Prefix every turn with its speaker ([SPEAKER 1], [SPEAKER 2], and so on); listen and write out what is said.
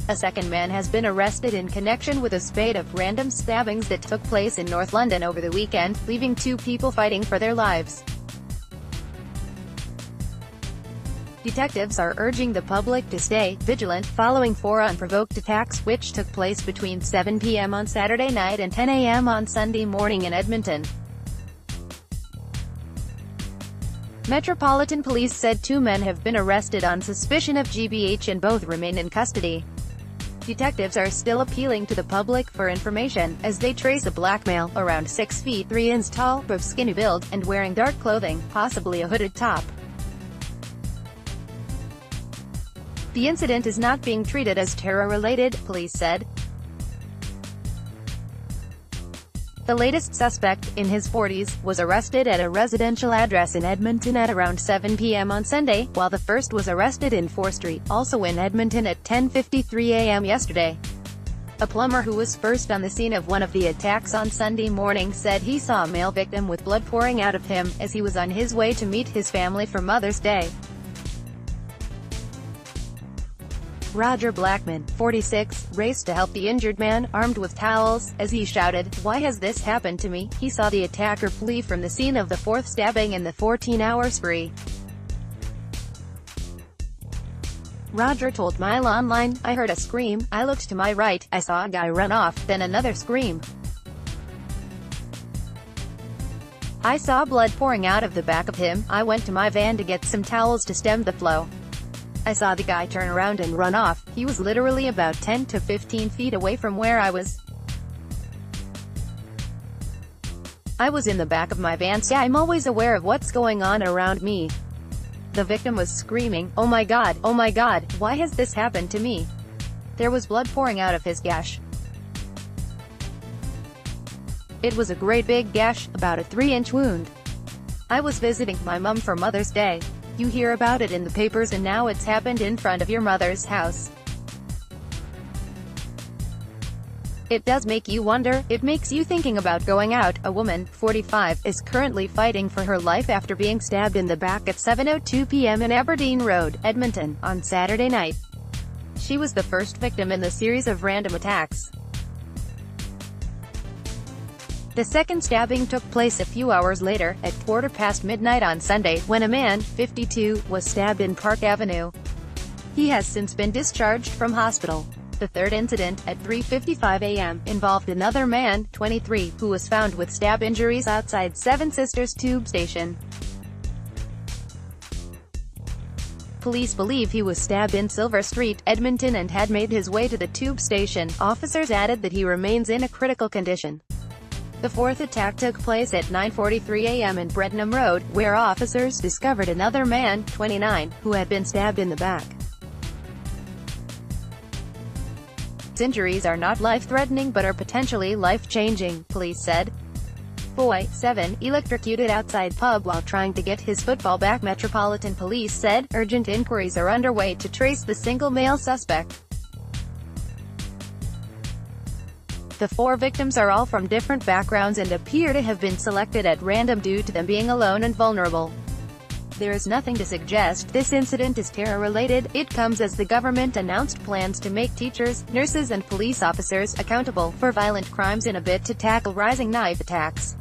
[SPEAKER 1] A second man has been arrested in connection with a spate of random stabbings that took place in North London over the weekend, leaving 2 people fighting for their lives. Detectives are urging the public to stay vigilant following 4 unprovoked attacks, which took place between 7 p.m. on Saturday night and 10 a.m. on Sunday morning in Edmonton. Metropolitan Police said 2 men have been arrested on suspicion of GBH and both remain in custody. Detectives are still appealing to the public for information, as they trace a black male, around 6 feet 3 inches tall, of skinny build, and wearing dark clothing, possibly a hooded top. The incident is not being treated as terror-related, police said. The latest suspect, in his 40s, was arrested at a residential address in Edmonton at around 7 p.m. on Sunday, while the first was arrested in 4th Street, also in Edmonton at 10:53 a.m. yesterday. A plumber who was first on the scene of one of the attacks on Sunday morning said he saw a male victim with blood pouring out of him, as he was on his way to meet his family for Mother's Day. Roger Blackman, 46, raced to help the injured man, armed with towels, as he shouted, "Why has this happened to me?" He saw the attacker flee from the scene of the 4th stabbing in the 14-hour spree. Roger told Mile Online, "I heard a scream, I looked to my right, I saw a guy run off, then another scream. I saw blood pouring out of the back of him, I went to my van to get some towels to stem the flow. I saw the guy turn around and run off. He was literally about 10 to 15 feet away from where I was. I was in the back of my van, so I'm always aware of what's going on around me." The victim was screaming, "Oh my God, why has this happened to me?" There was blood pouring out of his gash. It was a great big gash, about a 3-inch wound. I was visiting my mum for Mother's Day. You hear about it in the papers and now it's happened in front of your mother's house. It does make you wonder, it makes you thinking about going out." A woman, 45, is currently fighting for her life after being stabbed in the back at 7:02 p.m. in Aberdeen Road, Edmonton, on Saturday night. She was the first victim in the series of random attacks. The second stabbing took place a few hours later, at midnight midnight on Sunday, when a man, 52, was stabbed in Park Avenue. He has since been discharged from hospital. The third incident, at 3:55 a.m., involved another man, 23, who was found with stab injuries outside Seven Sisters Tube Station. Police believe he was stabbed in Silver Street, Edmonton, and had made his way to the tube station. Officers added that he remains in a critical condition. The fourth attack took place at 9:43 a.m. in Brettenham Road, where officers discovered another man, 29, who had been stabbed in the back. His injuries are not life-threatening but are potentially life-changing, police said. Boy, 7, electrocuted outside pub while trying to get his football back. Metropolitan Police said urgent inquiries are underway to trace the single male suspect. The 4 victims are all from different backgrounds and appear to have been selected at random due to them being alone and vulnerable. There is nothing to suggest this incident is terror-related. It comes as the government announced plans to make teachers, nurses and police officers accountable for violent crimes in a bid to tackle rising knife attacks.